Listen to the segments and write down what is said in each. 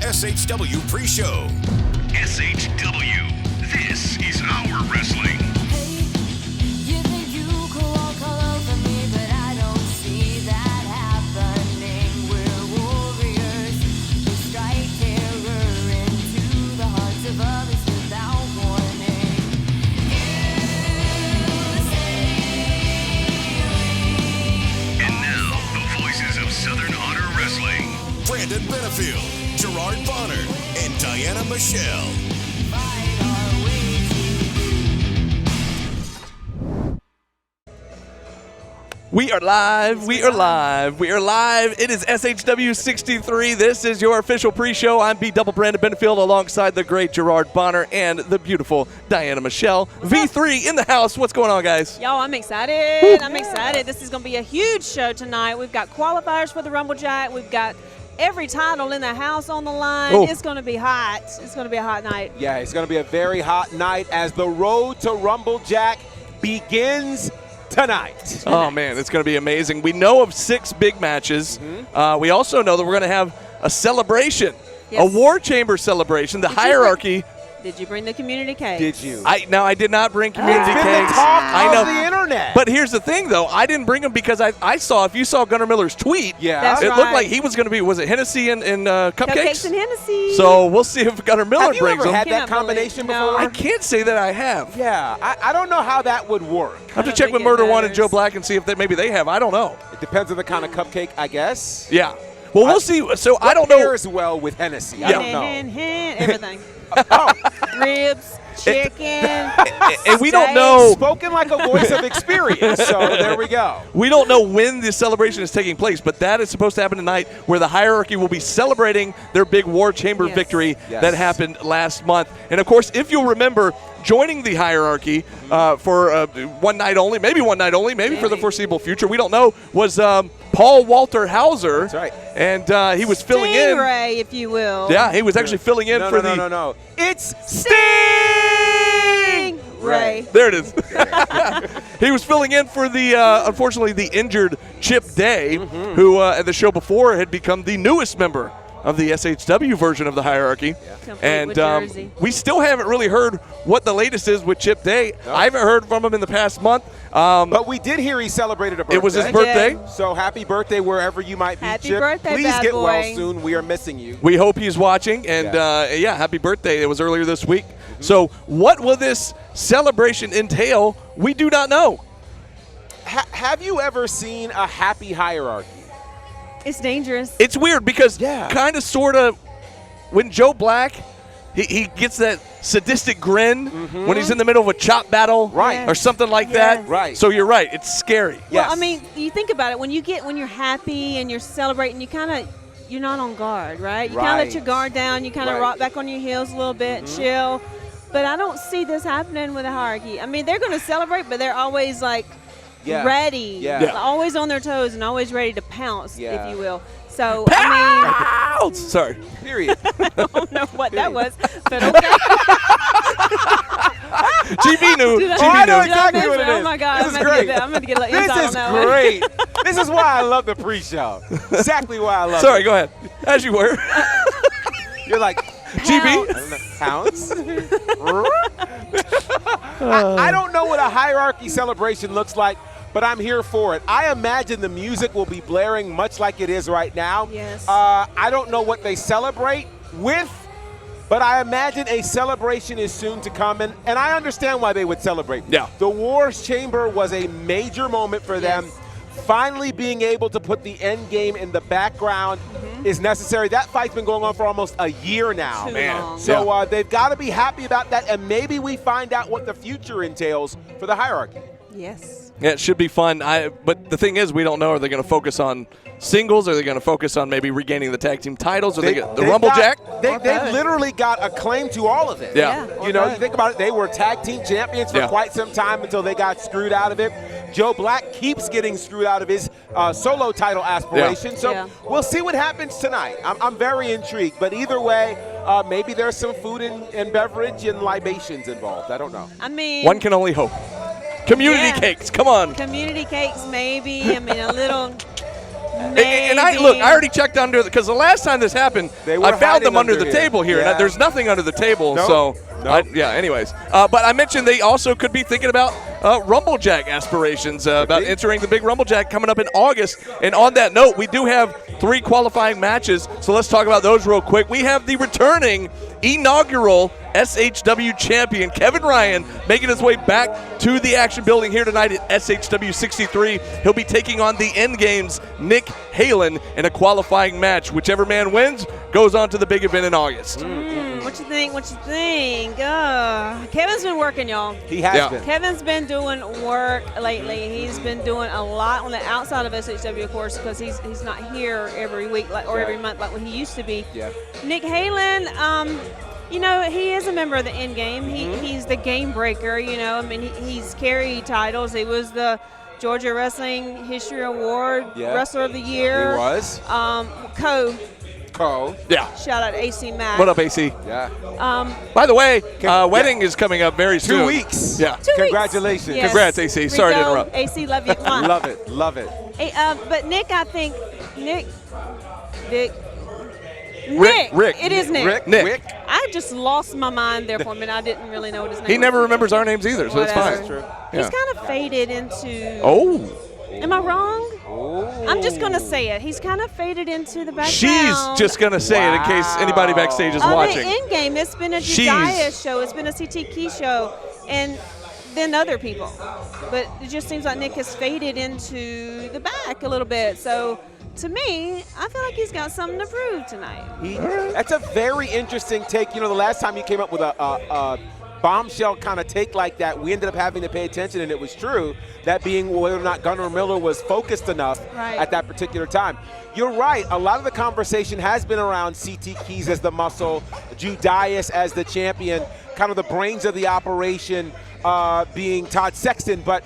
SHW pre-show. SHW, this is our wrestling. Hey, you think you could walk all over me, but I don't see that happening. We're warriors who strike terror into the hearts of others without warning. And now, the voices of Southern Honor Wrestling. Brandon Benefield, Gerard Bonner, and Diana Michelle. Fight our way to We are live. We are live. We are live. It is SHW63. This is your official pre-show. I'm B-Double Brandon Benefield alongside the great Gerard Bonner and the beautiful Diana Michelle. V3 in the house. What's going on, guys? Yo, I'm excited. I'm excited. This is going to be a huge show tonight. We've got qualifiers for the Rumble Jack. We've got every title in the house on the line. Oh. It's going to be hot. It's going to be a hot night. Yeah, it's going to be a very hot night as the road to Rumble Jack begins tonight. Oh, man, it's going to be amazing. We know of 6 big matches. We also know that we're going to have a celebration, Yes. a War Chamber celebration, the hierarchy. Did you bring the community cake? Did you? I did not bring community It's been cakes. the talk I know. of the internet. But here's the thing, though. I didn't bring them because I saw, if you saw Gunnar Miller's tweet, yeah. That's it right. looked like he was going to be, was it Hennessy and cupcakes? Cupcakes and Hennessy. So we'll see if Gunnar Miller Have you brings ever them. had that Can't combination believe- no. before? I can't say that I have. Yeah, I don't know how that would work. I have to don't check think with it Murder One and matters. Joe Black and see if maybe they have. I don't know. It depends on the kind of cupcake, I guess. Yeah. Well, we'll see. So I don't What know. pairs well with Hennessy? I Yeah. don't know. Everything. Oh, Ribs, chicken. And we don't steak. know. spoken like a voice of experience. So there we go. We don't know when the celebration is taking place, but that is supposed to happen tonight, where the hierarchy will be celebrating their big War Chamber Yes. victory Yes. that happened last month. And of course, if you'll remember, joining the hierarchy for one night only, maybe for the foreseeable future, we don't know, was Paul Walter Hauser. That's right. And he was filling in. Stingray, if you will. Yeah, he was actually filling in for the. No. It's Ray. There it is. He was filling in for the, unfortunately, the injured Chip Day, who at the show before had become the newest member of the SHW version of the hierarchy. Complete And with jersey. we still haven't really heard what the latest is with Chip Day. No. I haven't heard from him in the past month. But we did hear he celebrated a birthday. It was his did. birthday. So happy birthday wherever you might be, Happy Chip. birthday, Please bad get well boy. soon. We are missing you. We hope he's watching. And, happy birthday. It was earlier this week. So what will this celebration entail? We do not know. Have you ever seen a happy hierarchy? It's dangerous. It's weird because Yeah. kind of, sort of, when Joe Black, he gets that sadistic grin when he's in the middle of a chop battle, Right. or something like Yes. that. Right. So you're right. It's scary. Yes. Well, I mean, you think about it. When you're happy and you're celebrating, you're not on guard, right? You kind of Right. let your guard down. You kind of Right. rock back on your heels a little bit and chill. But I don't see this happening with a hierarchy. I mean, they're going to celebrate, but they're always like Yeah. ready, Yeah. Yeah. always on their toes and always ready to pounce, Yeah. if you will. So I Ouch! Sorry. Period. mean, I don't know what that was, but okay. GB knew. Did I- Oh, I GB know knew. exactly Did I what miss it it? is. Oh my God, This I'm is gonna great. get that. I'm gonna get an This insight on is that one. great. This is why I love the pre-show. Exactly why I love Sorry, it. go ahead. As you were. You're like, GB. I don't know, pounce? I don't know what a hierarchy celebration looks like, but I'm here for it. I imagine the music will be blaring much like it is right now. Yes. I don't know what they celebrate with, but I imagine a celebration is soon to come, and I understand why they would celebrate. Yeah. The Wars Chamber was a major moment for them. Yes. Finally being able to put the end game in the background is necessary. That fight's been going on for almost a year now. Too Man. long. So they've got to be happy about that, and maybe we find out what the future entails for the hierarchy. Yes. Yeah, it should be fun. But the thing is, we don't know. Are they going to focus on singles? Are they going to focus on maybe regaining the tag team titles? Or the They've Rumble got- Jack? They've literally got a claim to all of it. Yeah. Yeah. You know, you think about it, they were tag team champions for Yeah. quite some time until they got screwed out of it. Joe Black keeps getting screwed out of his solo title aspiration. So Yeah. we'll see what happens tonight. I'm very intrigued. But either way, maybe there's some food and beverage and libations involved. I don't know. I mean, One can only hope. Community Yeah. cakes, come on. community cakes, maybe. I mean, a little And I already checked under because the last time this happened, They were I found them hiding under under the here. table here. Yeah. And there's nothing under the table, Nope. so Nope. anyways. But I mentioned they also could be thinking about Rumblejack aspirations, about entering the big Rumblejack coming up in August. And on that note, we do have 3 qualifying matches, so let's talk about those real quick. We have the returning inaugural SHW champion, Kevin Ryan, making his way back to the action building here tonight at SHW63. He'll be taking on the Endgame's Nick Halen in a qualifying match. Whichever man wins goes on to the big event in August. What you think? What you think? Kevin's been working, y'all. He has Yeah. been. Kevin's been doing work lately. He's been doing a lot on the outside of SHW, of course, because he's not here every week or every month like what he used to be. Yeah. Nick Halen, he is a member of the End Game. He's the game breaker. I mean, he's carried titles. He was the Georgia Wrestling History Award Wrestler of the Year. He was. Co. Yeah. Shout out to AC Mack. What up, AC? Yeah. By the way, wedding is coming up very soon. 2 weeks. Yeah. 2 weeks. Congratulations. Yes. Congrats, AC. Sorry to Rico, interrupt. AC, love you. Come on. Love it. Love it. Hey, but Nick, I think Nick. Rick. It is Nick. Nick. Rick. I just lost my mind there for a minute. I didn't really know what his name He was. never remembers our names either, so it's Whatever. fine. True. He's Yeah. kind of faded into. Oh. Am I wrong? Oh. I'm just going to say it. He's kind of faded into the background. She's just going to say it in case anybody backstage is On watching. the End Game, it's been a Jediah show. It's been a CT Key show. And then other people. But it just seems like Nick has faded into the back a little bit. So, to me, I feel like he's got something to prove tonight. That's a very interesting take. The last time you came up with a bombshell kind of take like that, we ended up having to pay attention, and it was true. That being whether or not Gunnar Miller was focused enough at that particular time. You're right. A lot of the conversation has been around CT Keys as the muscle, Judias as the champion, kind of the brains of the operation being Todd Sexton. But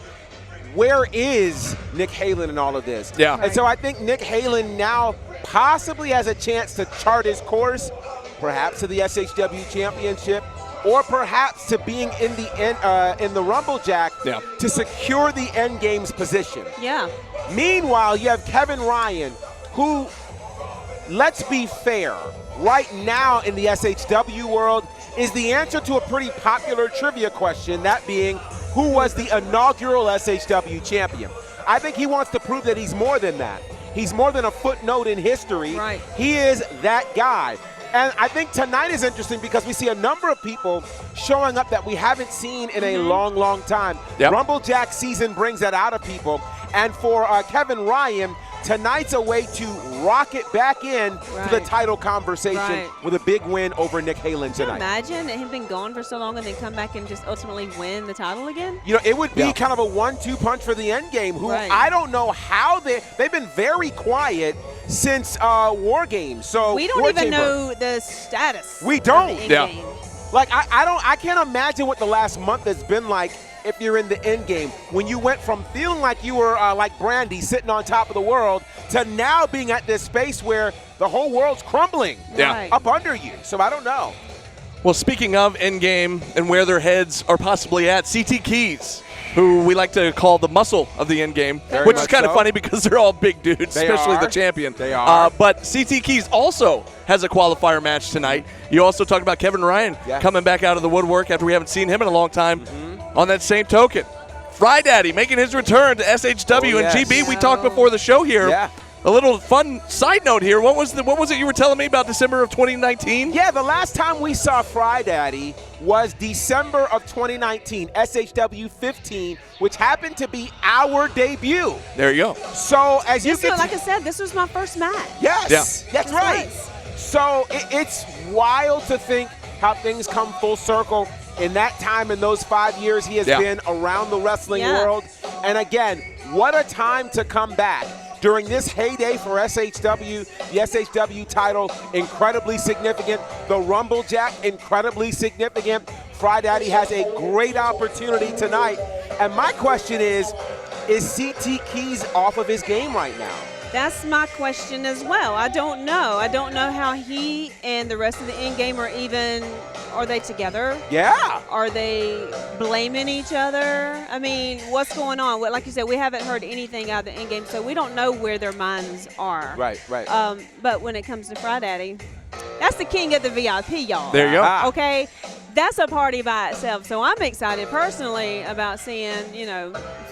where is Nick Halen in all of this? Yeah. And so I think Nick Halen now possibly has a chance to chart his course, perhaps to the SHW championship, or perhaps to being in the Rumblejack to secure the End Game's position. Yeah. Meanwhile, you have Kevin Ryan, who, let's be fair, right now in the SHW world is the answer to a pretty popular trivia question, that being, who was the inaugural SHW champion? I think he wants to prove that he's more than that. He's more than a footnote in history. Right. He is that guy. And I think tonight is interesting because we see a number of people showing up that we haven't seen in a long, long time. Yep. Rumblejack season brings that out of people. And for Kevin Ryan, tonight's a way to rocket back in to the title conversation with a big win over Nick Halen Can you tonight. imagine him being gone for so long and then come back and just ultimately win the title again? It would be kind of a 1-2 punch for the End Game, who I don't know how they've been very quiet since War Games. So we don't War even Chamber. know the status. We don't. Of the End Game. Like I can't imagine what the last month has been like if you're in the End Game, when you went from feeling like you were like Brandy sitting on top of the world to now being at this space where the whole world's crumbling up under you. So I don't know. Well, speaking of Endgame and where their heads are possibly at, CT Keys, who we like to call the muscle of the Endgame, which is kind of funny because they're all big dudes, especially the champion. They are. But CT Keys also has a qualifier match tonight. You also talked about Kevin Ryan coming back out of the woodwork after we haven't seen him in a long time. On that same token, Fry Daddy making his return to SHW. And GB, we talked before the show here. Yeah. A little fun side note here. What was it you were telling me about December of 2019? Yeah, the last time we saw Fry Daddy was December of 2019, SHW 15, which happened to be our debut. There you go. So as you can, like I said, this was my first match. Yes, that's right. Nice. So it's wild to think how things come full circle. In that time, in those 5 years, he has been around the wrestling world. And again, what a time to come back. During this heyday for SHW, the SHW title, incredibly significant. The Rumblejack, incredibly significant. Fry Daddy has a great opportunity tonight. And my question is CT Keys off of his game right now? That's my question as well. I don't know. I don't know how he and the rest of the end game are they together? Yeah. Are they blaming each other? I mean, what's going on? Like you said, we haven't heard anything out of the end game, so we don't know where their minds are. Right. But when it comes to Fry Daddy, that's the king of the VIP, y'all. There you go. Okay? That's a party by itself. So I'm excited personally about seeing,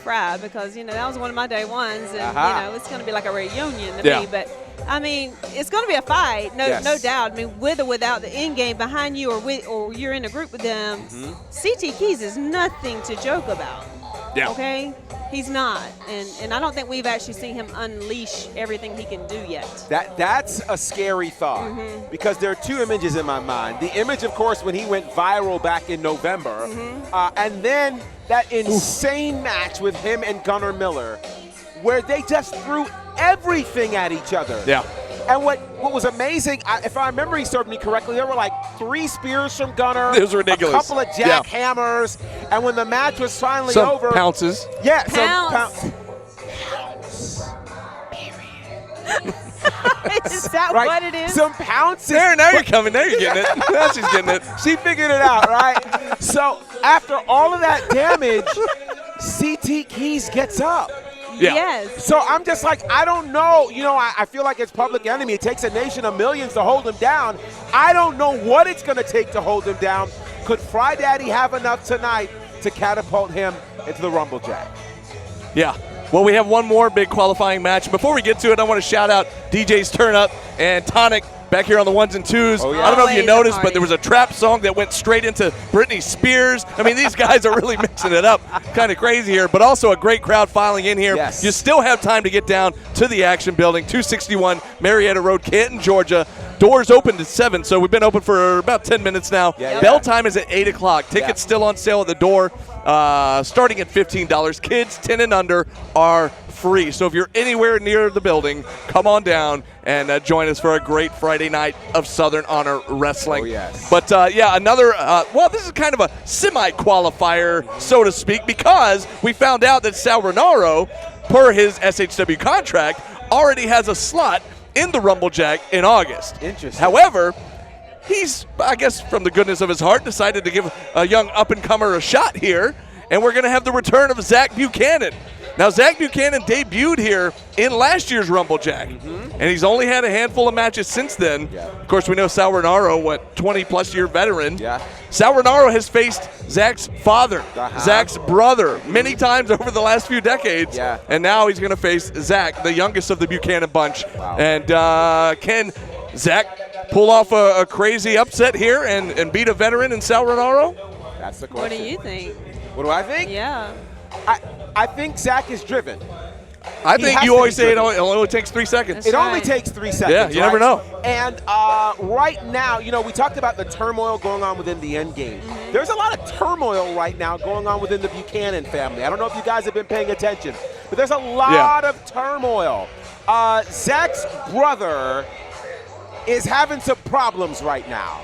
Fry because, that was one of my day ones. And, it's going to be like a reunion to me. But, I mean, it's going to be a fight, no doubt. I mean, with or without the end game behind you or you're in a group with them, CT Keys is nothing to joke about. Yeah. Okay? He's not. And I don't think we've actually seen him unleash everything he can do yet. That's a scary thought because there are two images in my mind. The image, of course, when he went viral back in November, and then that insane match with him and Gunnar Miller where they just threw everything at each other. Yeah. And what was amazing, if I remember he served me correctly, there were like 3 spears from Gunnar. It was ridiculous. A couple of jackhammers. And when the match was finally some over. Pounces. Yeah. Pounce. Is that what it is? Some pounces. Now you're coming. Now you're getting it. Now she's getting it. She figured it out, right? So after all of that damage, CT Keys gets up. Yeah. Yes. So I'm just like, I don't know. I feel like it's Public Enemy. It takes a nation of millions to hold him down. I don't know what it's going to take to hold him down. Could Fry Daddy have enough tonight to catapult him into the Rumble Jack? Yeah. Well, we have one more big qualifying match. Before we get to it, I want to shout out DJ's Turn Up and Tonic back here on the 1s and 2s. Oh, yeah. I don't know if you Always a noticed, but party. there was a trap song that went straight into Britney Spears. I mean, these guys are really mixing it up. Kind of crazy here, but also a great crowd filing in here. Yes. You still have time to get down to the Action Building, 261 Marietta Road, Canton, Georgia. Doors open to 7, so we've been open for about 10 minutes now. Yeah. Bell time is at 8 o'clock. Tickets still on sale at the door, starting at $15. Kids 10 and under are free. So if you're anywhere near the building, come on down and join us for a great Friday night of Southern Honor Wrestling. Oh, yes. But, another, this is kind of a semi-qualifier, so to speak, because we found out that Sal Renaro, per his SHW contract, already has a slot in the Rumble Jack in August. Interesting. However, he's, I guess, from the goodness of his heart, decided to give a young up-and-comer a shot here, and we're going to have the return of Zach Buchanan. Now, Zach Buchanan debuted here in last year's Rumble Jack, and he's only had a handful of matches since then. Yeah. Of course, we know Sal Renaro, 20-plus year veteran. Yeah. Sal Renaro has faced Zach's father, Zach's brother, many times over the last few decades, and now he's going to face Zach, the youngest of the Buchanan bunch. Wow. And can Zach pull off a crazy upset here and beat a veteran in Sal Renaro? That's the question. What do you think? What do I think? Yeah. I think Zach is driven. I He think has you to always be say it driven. only takes 3 seconds. That's It only right. takes 3 seconds. Yeah, you never know. And right now, we talked about the turmoil going on within the end game. There's a lot of turmoil right now going on within the Buchanan family. I don't know if you guys have been paying attention, but there's a lot of turmoil. Zach's brother is having some problems right now.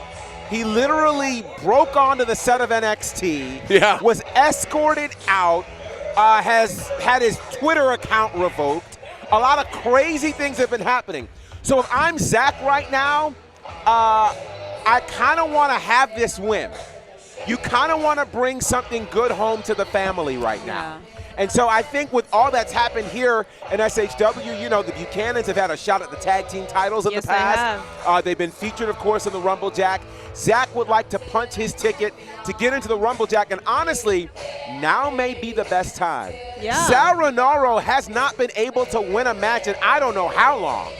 He literally broke onto the set of NXT, was escorted out, has had his Twitter account revoked. A lot of crazy things have been happening. So if I'm Zach right now, I kind of want to have this win. You kind of want to bring something good home to the family right now. Yeah. And so I think with all that's happened here in SHW, the Buchanans have had a shot at the tag team titles in Yes, the they past. They've been featured, of course, in the Rumble Jack. Zach would like to punch his ticket to get into the Rumble Jack, and honestly, now may be the best time. Yeah. Sal Renaro has not been able to win a match in I don't know how long.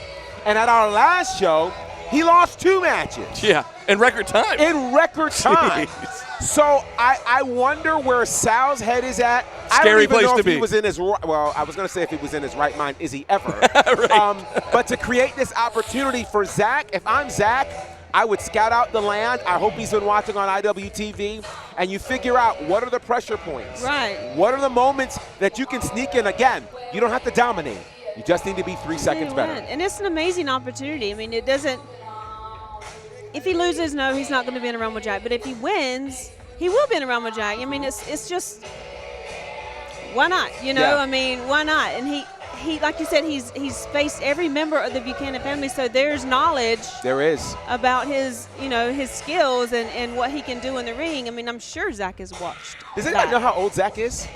And at our last show, he lost 2 matches. Yeah, in record time. In record time. Jeez. So I wonder where Sal's head is at. I don't Scary even place know to if he be. was in his well, I was going to say if he was in his right mind. Is he ever? Right. But to create this opportunity for Zach, if I'm Zach, I would scout out the land. I hope he's been watching on IWTV. And you figure out what are the pressure points. Right. What are the moments that you can sneak in? Again, you don't have to dominate. You just need to be 3 seconds Yeah, better. And it's an amazing opportunity. I mean, it doesn't. If he loses, no, he's not going to be in a Rumble Jack. But if he wins, he will be in a Rumble Jack. I mean, it's just why not? Yeah. I mean, why not? And he, like you said, he's faced every member of the Buchanan family, so there's knowledge. There is. About his, his skills and what he can do in the ring. I mean, I'm sure Zach has watched. Does anybody know how old Zach is?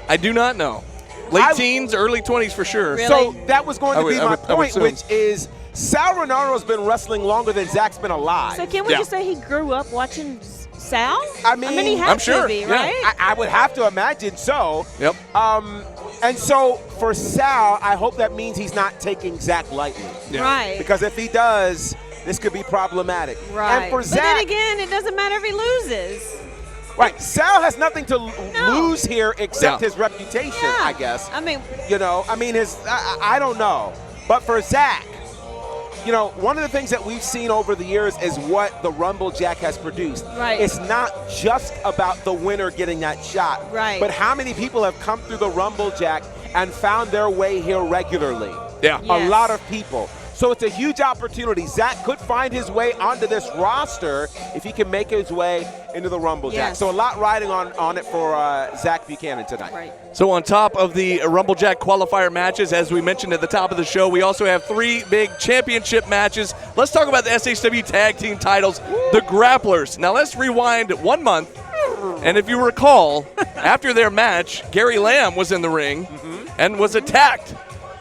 I do not know. Late teens, early 20s for sure. Really? So that was going to be my point, assume. which is Sal Renato's been wrestling longer than Zach's been alive. So can we just say he grew up watching Sal? I mean, he had I'm sure. to be, Yeah. right? I would have to imagine so. Yep. And so for Sal, I hope that means he's not taking Zach lightly. Yeah. Right. Because if he does, this could be problematic. Right. And for but Zach, then again, it doesn't matter if he loses. right, Sal has nothing to lose here except Yeah. his reputation, Yeah. I guess. I mean, I don't know. But for Zach, one of the things that we've seen over the years is what the Rumble Jack has produced. Right. It's not just about the winner getting that shot. Right. But how many people have come through the Rumble Jack and found their way here regularly? Yeah. Yes. A lot of people. So it's a huge opportunity. Zach could find his way onto this roster if he can make his way into the Rumble Jack. Yes. So a lot riding on it for Zach Buchanan tonight. right. So on top of the Rumble Jack qualifier matches, as we mentioned at the top of the show, we also have 3 big championship matches. Let's talk about the SHW tag team titles, the Grapplers. Now let's rewind 1 month. And if you recall, after their match, Gary Lamb was in the ring and was attacked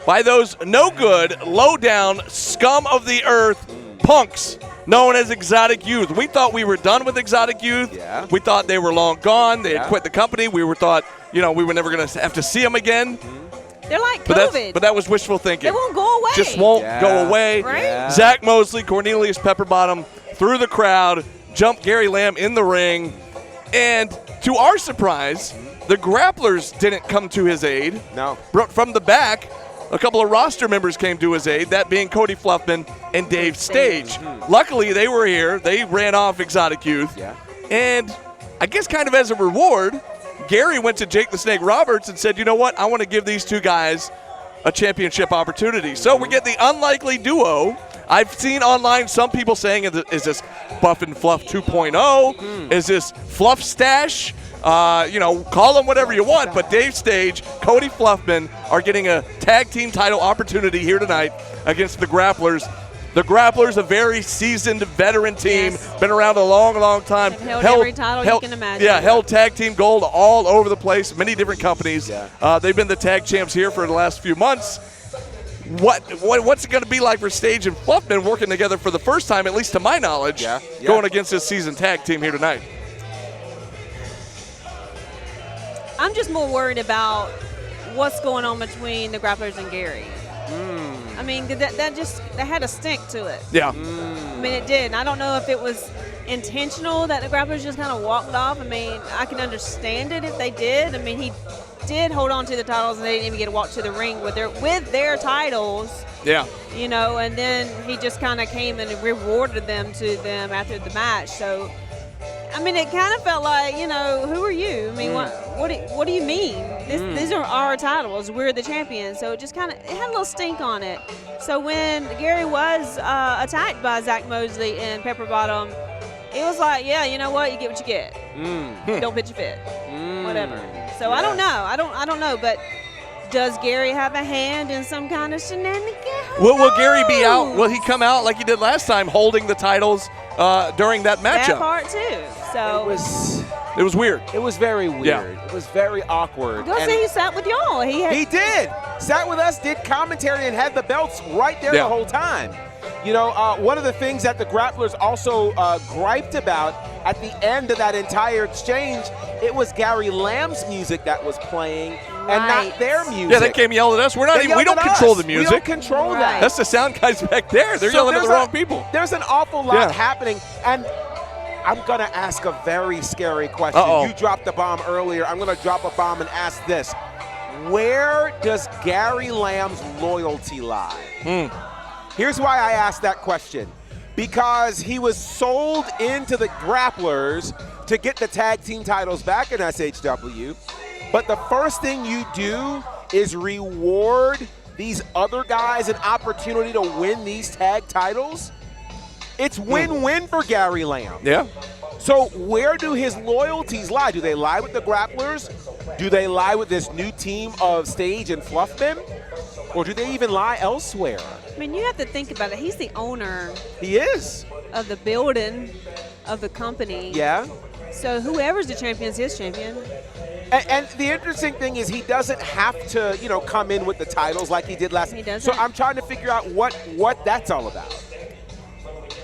by those no good, low down, scum of the earth punks known as Exotic Youth. We thought we were done with Exotic Youth. Yeah. We thought they were long gone. They had Yeah. quit the company. We thought, we were never going to have to see them again. They're like But COVID. that was wishful thinking. They won't go away. Just won't Yeah. go away. Right? Yeah. Zach Mosley, Cornelius Pepperbottom through the crowd, jumped Gary Lamb in the ring. And to our surprise, the Grapplers didn't come to his aid. No. From the back, a couple of roster members came to his aid, that being Cody Fluffman and Dave Stage. Luckily, they were here. They ran off Exotic Youth. Yeah. And I guess kind of as a reward, Gary went to Jake the Snake Roberts and said, you know what, I want to give these 2 guys a championship opportunity. So we get the unlikely duo. I've seen online some people saying, is this Buff and Fluff 2.0? Is this Fluff Stash? Call them whatever you want, but Dave Stage, Cody Fluffman are getting a tag team title opportunity here tonight against the Grapplers. The Grapplers, a very seasoned veteran team, Yes. been around a long, long time. Have held every title you can imagine. Yeah, held tag team gold all over the place, many different companies. Yeah. They've been the tag champs here for the last few months. What's it going to be like for Stage and Fluffman working together for the first time, at least to my knowledge, going against this seasoned tag team here tonight? I'm just more worried about what's going on between the Grapplers and Gary. I mean, that had a stink to it. Yeah. I mean, it did. And I don't know if it was intentional that the Grapplers just kind of walked off. I mean, I can understand it if they did. I mean, he did hold on to the titles and they didn't even get to walk to the ring with their titles. Yeah. And then he just kind of came and rewarded them to them after the match. So, I mean, it kind of felt like, who are you? I mean, what do you mean? These are our titles. We're the champions. So it just it had a little stink on it. So when Gary was attacked by Zach Mosley and Pepperbottom, it was like, yeah, you know what? You get what you get. Don't pitch a fit. Whatever. So I don't know. I don't know. But does Gary have a hand in some kind of shenanigans? Will Gary be out? Will he come out like he did last time, holding the titles during that matchup? That part too. So It was weird. It was very weird. Yeah. It was very awkward. go see he sat with y'all. He did. Sat with us, did commentary, and had the belts right there the whole time. One of the things that the Grapplers also griped about at the end of that entire exchange, it was Gary Lamb's music that was playing and not their music. Yeah, they came yelling at us. We don't control the music. We don't control that. That's the sound guys back there. They're yelling at the wrong people. There's an awful lot happening, and I'm going to ask a very scary question. Uh-oh. You dropped the bomb earlier. I'm going to drop a bomb and ask this. Where does Gary Lamb's loyalty lie? Here's why I asked that question. Because he was sold into the Grapplers to get the tag team titles back in SHW. But the first thing you do is reward these other guys an opportunity to win these tag titles. It's win-win for Gary Lamb. Yeah. So where do his loyalties lie? Do they lie with the Grapplers? Do they lie with this new team of Stage and Fluffman? Or do they even lie elsewhere? I mean, you have to think about it. He's the owner He is. of the building of the company. Yeah. So whoever's the champion is his champion. And the interesting thing is he doesn't have to, come in with the titles like he did last. He doesn't. So I'm trying to figure out what that's all about.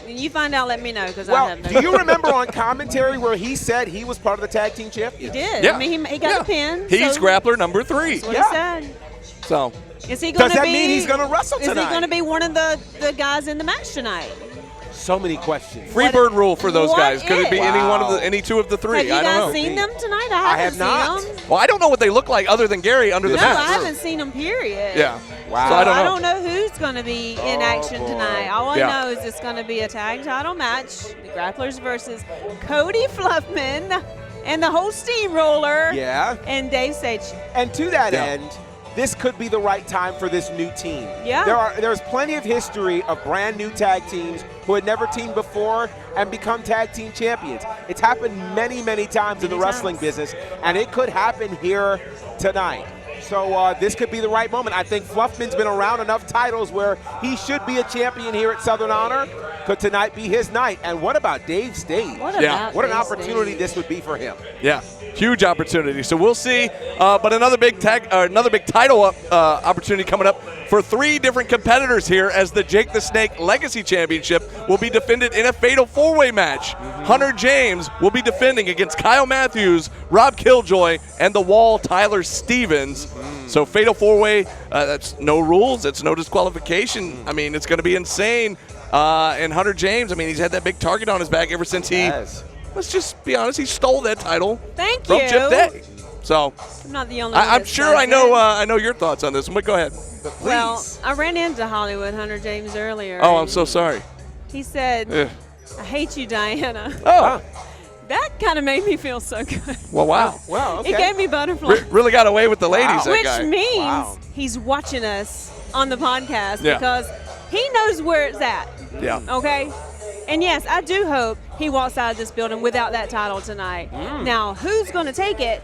When you find out, let me know, because I Well, have no do you remember on commentary where he said he was part of the tag team champions? He did. Yeah. I mean, he got the pin. He's so grappler number 3. That's what Yeah. he said. So Is he going Does to that be? mean he's going to wrestle Is tonight? he going to be one of the guys in the match tonight? So many questions. free bird rule for those what guys. Could it be if? any two of the 3? Have you I don't know. guys seen them tonight? I I have haven't not. seen them. Well, I don't know what they look like other than Gary under the No, mask. I haven't seen them, period. Yeah. Wow. So I don't know. I don't know who's going to be in action boy. tonight. All I Yeah. know is it's going to be a tag title match. The Grapplers versus Cody Fluffman and the whole steamroller Yeah. and Dave Sage. And to that Yeah. end, this could be the right time for this new team. Yeah. There's plenty of history of brand new tag teams who had never teamed before and become tag team champions. It's happened many, many times in the Many wrestling times. business, and it could happen here tonight. So this could be the right moment. I think Fluffman's been around enough titles where he should be a champion here at Southern Honor. Could tonight be his night? And what about Dave Stage? What Yeah. about What an Dave opportunity Stage? this would be for him. Yeah, huge opportunity. So we'll see. But another big title opportunity coming up for 3 different competitors here, as the Jake the Snake Legacy Championship will be defended in a fatal 4-way match. Hunter James will be defending against Kyle Matthews, Rob Killjoy, and the Wall Tyler Stevens. So fatal 4-way. That's no rules. It's no disqualification. I mean, it's going to be insane. And Hunter James, I mean, he's had that big target on his back ever since he. Yes. Let's just be honest. He stole that title Thank from you. Chip Day. So I'm not the only one I'm that sure says I know. that. I know your thoughts on this one. But go ahead. But please. Well, I ran into Hollywood Hunter James earlier. Oh, I'm and so sorry. He said, Ugh. I hate you, Diana. Oh, That kind of made me feel so good. well, wow. well, okay. It gave me butterflies. Really got away with the ladies, that Which guy. means Wow. he's watching us on the podcast Yeah. because he knows where it's at. Yeah. Okay? And yes, I do hope he walks out of this building without that title tonight. Now, who's going to take it?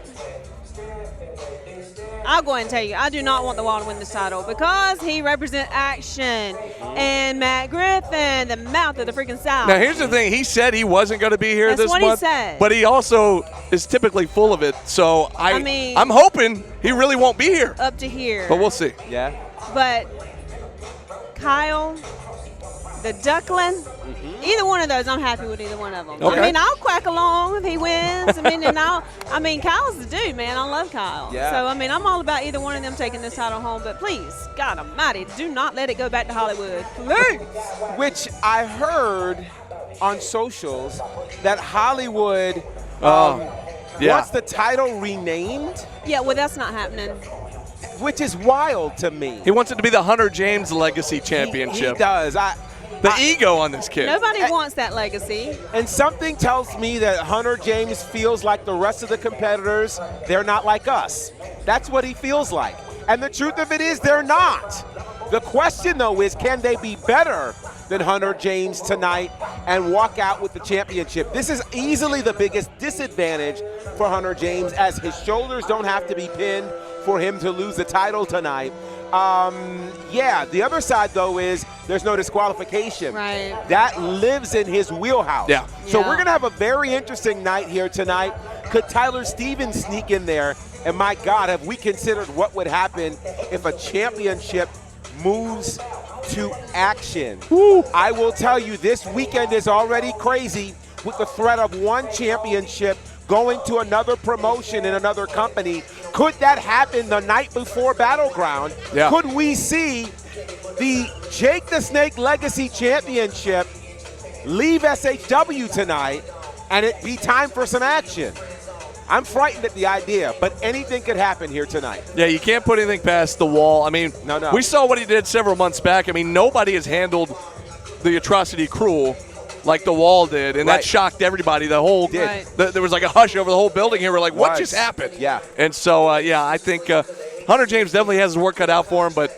I'll go ahead and tell you, I do not want the Wall to win this title because he represents action. And Matt Griffin, the mouth of the freaking South. Now, here's the thing. He said he wasn't going to be here That's this what he month, said. but he also is typically full of it. So I mean- I'm hoping he really won't be here. Up to here. But we'll see. Yeah. But Kyle, the Duckling, either one of those, I'm happy with either one of them. Okay. I mean, I'll quack along if he wins. I mean, Kyle's the dude, man. I love Kyle. Yeah. So, I mean, I'm all about either one of them taking this title home. But please, God almighty, do not let it go back to Hollywood. Please. Which I heard on socials that Hollywood Yeah. wants the title renamed, Yeah, well, that's not happening. which is wild to me. He wants it to be the Hunter James Legacy He Championship. does. The ego on this kid. Nobody wants that legacy. And something tells me that Hunter James feels like the rest of the competitors, they're not like us. That's what he feels like. And the truth of it is, they're not. The question, though, is can they be better than Hunter James tonight and walk out with the championship? This is easily the biggest disadvantage for Hunter James, as his shoulders don't have to be pinned for him to lose the title tonight. Yeah, the other side, though, is there's no disqualification. Right. That lives in his wheelhouse. Yeah. So Yeah. we're going to have a very interesting night here tonight. Could Tyler Stevens sneak in there? And my God, have we considered what would happen if a championship moves to action? I will tell you, this weekend is already crazy with the threat of one championship going to another promotion in another company. Could that happen the night before Battleground? Yeah. Could we see the Jake the Snake Legacy Championship leave SHW tonight and it be time for some action? I'm frightened at the idea, but anything could happen here tonight. Yeah, you can't put anything past the Wall. I mean, No. we saw what he did several months back. I mean, nobody has handled the atrocity cruel like the Wall did, and Right. that shocked everybody. The whole Did. Right. there was like a hush over the whole building here. We're like, what Was. just happened? Yeah. And so, I think Hunter James definitely has his work cut out for him, but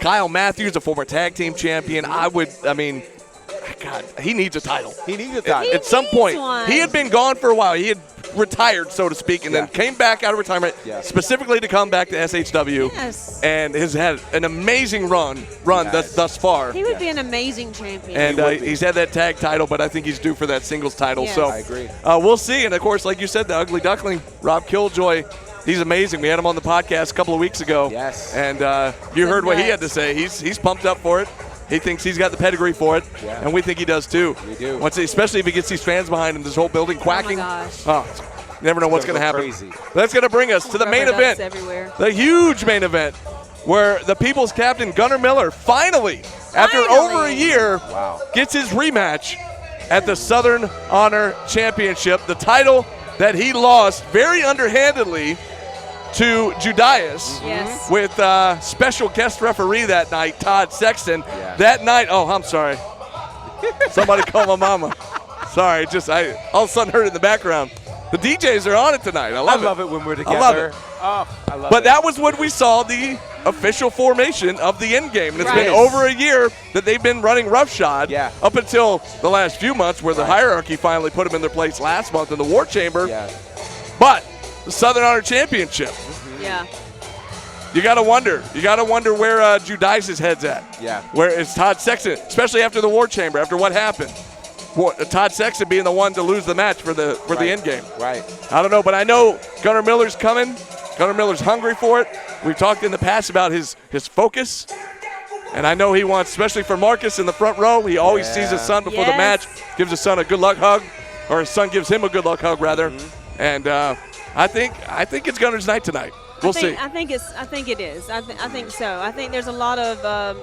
Kyle Matthews, a former tag team champion, God, he needs a title. He needs a title. He At some needs point, one. he had been gone for a while. He had retired, so to speak, and then came back out of retirement specifically to come back to SHW. Yes. And has had an amazing run thus far. He would be an amazing champion. And he's had that tag title, but I think he's due for that singles title. Yes. So I agree. We'll see. And, of course, like you said, the Ugly Duckling, Rob Killjoy, he's amazing. We had him on the podcast a couple of weeks ago. Yes. And you heard what he had to say. He's pumped up for it. He thinks he's got the pedigree for it, and we think he does too. We do. Especially if he gets these fans behind him, this whole building quacking. Oh, my gosh. Oh, you never know what's going to happen. Crazy. That's going to bring us to the main Rubber ducks event, everywhere. the huge main event, where the People's Captain Gunnar Miller finally, after over a year, gets his rematch at the Southern Honor Championship, the title that he lost very underhandedly to Judias with special guest referee that night, Todd Sexton. That night, I'm sorry. Somebody call my mama. Sorry, I all of a sudden heard it in the background. The DJs are on it tonight. I love it when we're together. I love it. Oh, I love it. But that was when we saw the official formation of the end game. And it's been over a year that they've been running roughshod up until the last few months where the hierarchy finally put them in their place last month in the War Chamber. But the Southern Honor Championship. Yeah. You got to wonder. You got to wonder where Judias' head's at. Yeah. Where is Todd Sexton, especially after the War Chamber, after what happened? Todd Sexton being the one to lose the match for the end game. Right. I don't know, but I know Gunnar Miller's coming. Gunnar Miller's hungry for it. We've talked in the past about his focus. And I know he wants, especially for Marcus in the front row, he always sees his son before the match, gives his son a good luck hug, or his son gives him a good luck hug, rather. And I think it's Gunnar's night tonight. We'll see. I think it is. I think so. I think there's a lot of,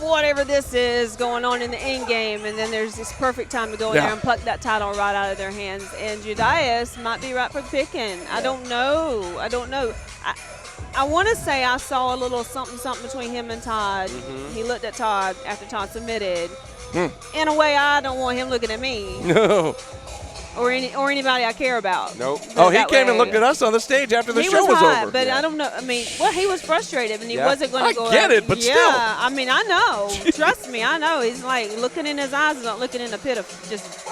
whatever this is going on in the end game, and then there's this perfect time to go in there and pluck that title right out of their hands. And Judias might be right for the picking. I don't know. I want to say I saw a little something between him and Todd. He looked at Todd after Todd submitted. In a way, I don't want him looking at me. No. Or anybody I care about. Nope. He came and looked at us on the stage after the show was hot, over. But I don't know. I mean, he was frustrated and he wasn't going to go. I get it, but still. Yeah, I mean, I know. Trust me, I know. He's like looking in his eyes, not looking in a pit of just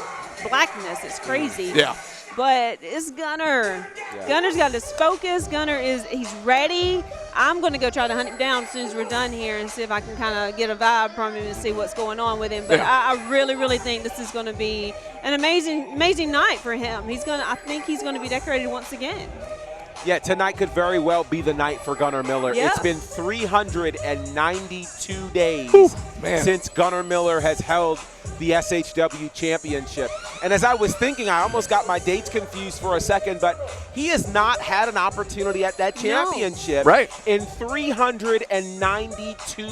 blackness. It's crazy. Yeah. But it's Gunnar. Yeah. Gunnar's got his focus. He's ready. I'm going to go try to hunt him down as soon as we're done here and see if I can kind of get a vibe from him and see what's going on with him. But I really, really think this is going to be an amazing night for him. I think he's going to be decorated once again. Yeah, tonight could very well be the night for Gunnar Miller. Yeah. It's been 392 days since Gunnar Miller has held the SHW championship. And as I was thinking, I almost got my dates confused for a second, but he has not had an opportunity at that championship in 392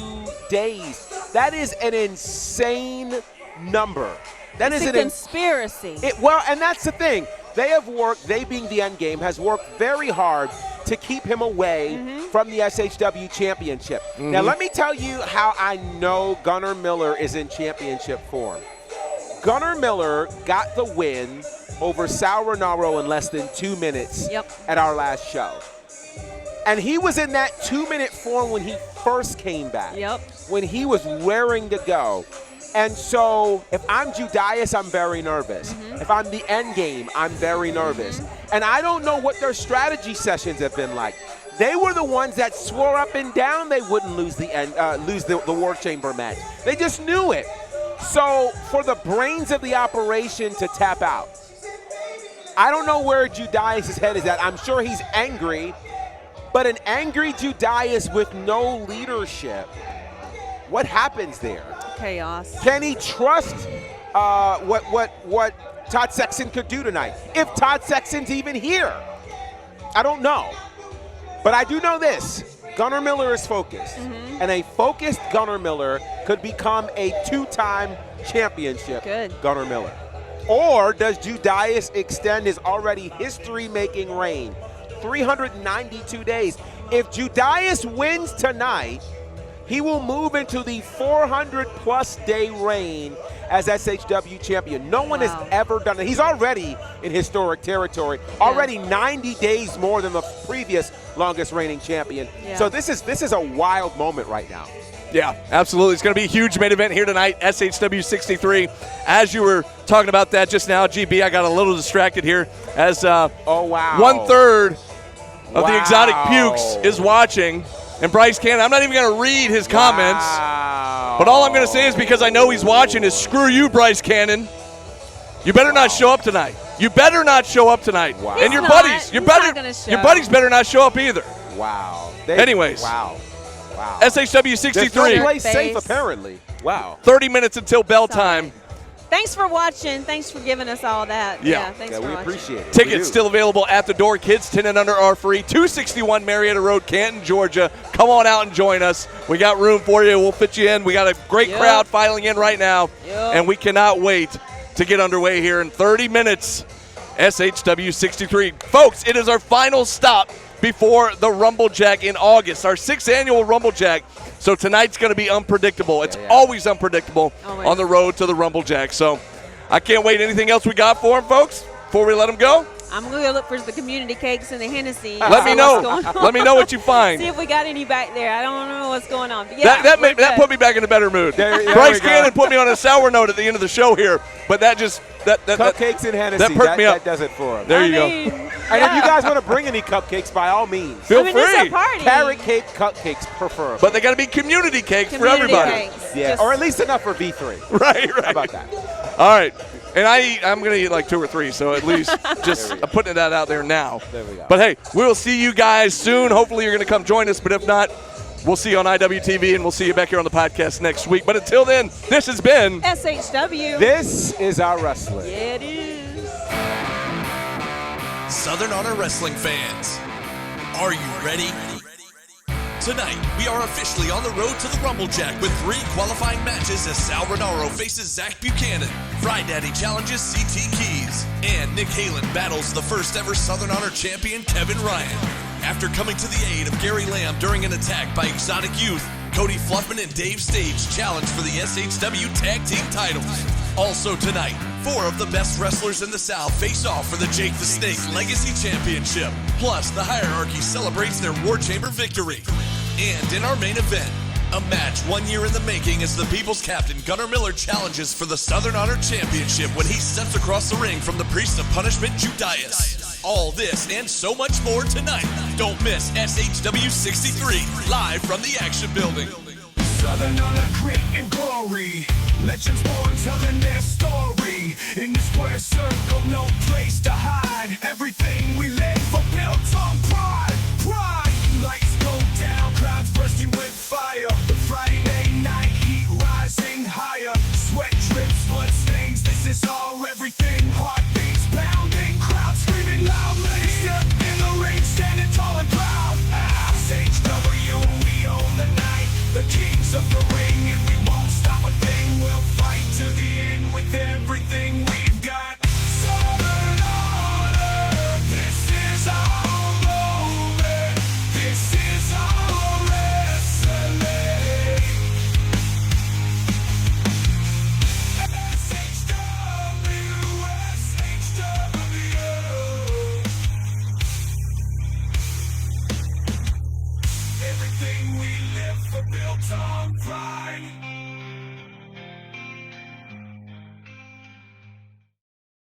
days. That is an insane number. That is a conspiracy. And that's the thing. They being the end game, has worked very hard to keep him away from the SHW championship. Now, let me tell you how I know Gunnar Miller is in championship form. Gunnar Miller got the win over Sal Renaro in less than 2 minutes at our last show. And he was in that 2-minute form when he first came back, when he was raring to go. And so if I'm Judias, I'm very nervous. If I'm the end game, I'm very nervous. And I don't know what their strategy sessions have been like. They were the ones that swore up and down they wouldn't lose the War Chamber match. They just knew it. So for the brains of the operation to tap out, I don't know where Judias' head is at. I'm sure he's angry, but an angry Judias with no leadership, what happens there? Chaos. Can he trust what Todd Sexton could do tonight? If Todd Sexton's even here, I don't know. But I do know this. Gunnar Miller is focused. And a focused Gunnar Miller could become a 2-time championship Gunnar Miller. Or does Judias extend his already history-making reign? 392 days. If Judias wins tonight, he will move into the 400-plus day reign as SHW champion. No one has ever done it. He's already in historic territory, already 90 days more than the previous longest reigning champion. So this is a wild moment right now. Yeah, absolutely. It's going to be a huge main event here tonight, SHW63. As you were talking about that just now, GB, I got a little distracted here as Oh, wow. 1/3 of the Wow. Exotic Pukes is watching. And Bryce Cannon, I'm not even going to read his comments, Wow. but all I'm going to say is because I know he's watching is screw you, Bryce Cannon. You better not show up tonight. You better not show up tonight. Wow. And your He's buddies, not gonna show. your buddies better not show up either. Wow. Anyways. Wow. Wow. SHW63. There's no place Face. safe, apparently. Wow. 30 minutes until bell time. Thanks for watching. Thanks for giving us all that. Yeah. Thanks Yeah, for we watching. appreciate it. We Tickets do. still available at the door. Kids 10 and under are free. 261 Marietta Road, Canton, Georgia. Come on out and join us. We got room for you. We'll fit you in. We got a great Yep. crowd filing in right now, Yep. and we cannot wait to get underway here in 30 minutes. SHW63. Folks, it is our final stop before the Rumble Jack in August, our 6th annual Rumble Jack. So tonight's going to be unpredictable. It's always unpredictable Always. on the road to the Rumble Jack. So I can't wait. Anything else we got for them, folks, before we let them go? I'm going to go look for the community cakes and the Hennessy. Let me know. What's going on. Let me know what you find. See if we got any back there. I don't know what's going on. But yeah, That we're that good. put me back in a better mood. There Bryce we go. Cannon put me on a sour note at the end of the show here, but that Cupcakes and Hennessy. that perked me up. That does it for him. There you go. And if you guys want to bring any cupcakes, by all means. Feel I mean, it's free. a party. Carrot cake cupcakes preferable. But they got to be community cakes Community for everybody. cakes. Yeah, Just- or at least enough for V3. Right. How about that? All right. And I'm going to eat like 2 or 3, so at least just I'm putting that out there now. There we go. But hey, we'll see you guys soon. Hopefully you're going to come join us, but if not, we'll see you on IWTV, and we'll see you back here on the podcast next week. But until then, this has been SHW. This is our wrestling. Yeah, it is. Southern Honor Wrestling fans, are you ready? Tonight, we are officially on the road to the Rumble Jack with 3 qualifying matches as Sal Renaro faces Zach Buchanan, Fry Daddy challenges CT Keys, and Nick Halen battles the first ever Southern Honor champion Kevin Ryan. After coming to the aid of Gary Lamb during an attack by Exotic Youth, Cody Fluffman and Dave Stage challenge for the SHW Tag Team titles. Also tonight, 4 of the best wrestlers in the South face off for the Jake the Snake Legacy Championship. Plus, the Hierarchy celebrates their War Chamber victory. And in our main event, a match 1 year in the making as the People's Captain Gunnar Miller challenges for the Southern Honor Championship when he steps across the ring from the Priest of Punishment, Judias. All this and so much more tonight. Don't miss SHW63, live from the Action Building. Southern Honor, grit and glory. Legends born telling their story. In the square circle, no place to hide. Everything we live for built on pride. Pride. Lights go down, crowds bursting with fire. The Friday night heat rising higher. Sweat drips, blood stains. This is all everything. Heartbeats pounding, crowds screaming loudly. Step in the ring, standing tall and proud. SHW, we own the night. The kings of the ring, and we won't stop a thing. We'll fight to the end with everything we've got. Southern Honor, this is our moment. This is our wrestling. SHW. Everything we live for built on pride.